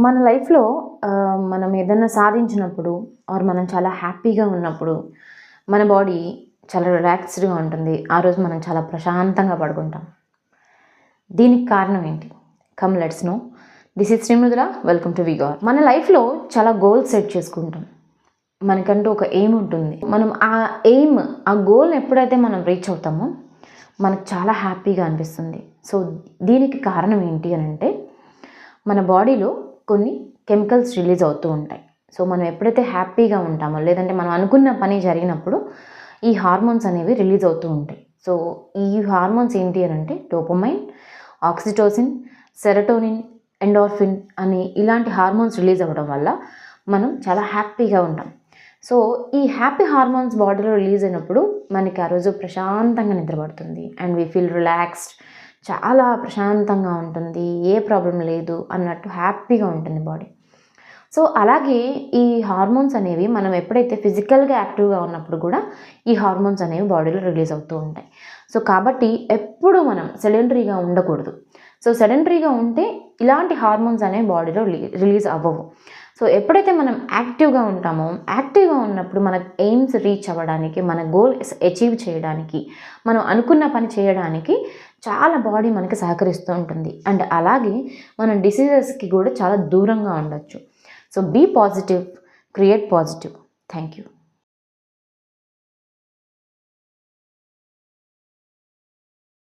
మన లైఫ్‌లో మనం ఏదన్నా సాధించినప్పుడు మనం చాలా హ్యాపీగా ఉన్నప్పుడు మన బాడీ చాలా రిలాక్స్డ్‌గా ఉంటుంది. ఆ రోజు మనం చాలా ప్రశాంతంగా పడుకుంటాం. దీనికి కారణం ఏంటి? Come let's know. This is Srimrudula. Welcome to వీగార్. మన లైఫ్‌లో చాలా గోల్స్ సెట్ చేసుకుంటాం. మనకంటూ ఒక ఎయిమ్ ఉంటుంది. మనం ఆ ఎయిమ్, ఆ గోల్‌ని ఎప్పుడైతే మనం రీచ్ అవుతామో మనకు చాలా హ్యాపీగా అనిపిస్తుంది. సో దీనికి కారణం ఏంటి అనంటే మన బాడీలో కొన్ని కెమికల్స్ రిలీజ్ అవుతూ ఉంటాయి. సో మనం ఎప్పుడైతే హ్యాపీగా ఉంటామో లేదంటే మనం అనుకున్న పని జరిగినప్పుడు ఈ హార్మోన్స్ అనేవి రిలీజ్ అవుతూ ఉంటాయి. సో ఈ హార్మోన్స్ ఏంటి అనంటే డోపమైన్, ఆక్సిటోసిన్, సెరటోనిన్, ఎండార్ఫిన్ అని ఇలాంటి హార్మోన్స్ రిలీజ్ అవ్వడం వల్ల మనం చాలా హ్యాపీగా ఉంటాం. సో ఈ హ్యాపీ హార్మోన్స్ బాడీలో రిలీజ్ అయినప్పుడు మనకి ఆ రోజు ప్రశాంతంగా నిద్రపడుతుంది అండ్ వీ ఫీల్ రిలాక్స్డ్. చాలా ప్రశాంతంగా ఉంటుంది, ఏ ప్రాబ్లం లేదు అన్నట్టు హ్యాపీగా ఉంటుంది బాడీ. సో అలాగే ఈ హార్మోన్స్ అనేవి మనం ఎప్పుడైతే ఫిజికల్గా యాక్టివ్గా ఉన్నప్పుడు కూడా ఈ హార్మోన్స్ అనేవి బాడీలో రిలీజ్ అవుతూ ఉంటాయి. సో కాబట్టి ఎప్పుడు మనం సెడెంటరీగా ఉండకూడదు. సో సెడెంటరీగా ఉంటే ఇలాంటి హార్మోన్స్ అనేవి బాడీలో రిలీజ్ అవ్వవు. సో ఎప్పుడైతే మనం యాక్టివ్గా ఉంటామో, యాక్టివ్గా ఉన్నప్పుడు మన ఎయిమ్స్ రీచ్ అవ్వడానికి, మన గోల్స్ అచీవ్ చేయడానికి, మనం అనుకున్న పని చేయడానికి చాలా బాడీ మనకి సహకరిస్తూ ఉంటుంది. అండ్ అలాగే మనం డిసీజెస్కి కూడా చాలా దూరంగా ఉండొచ్చు. So be positive, create positive. Thank you.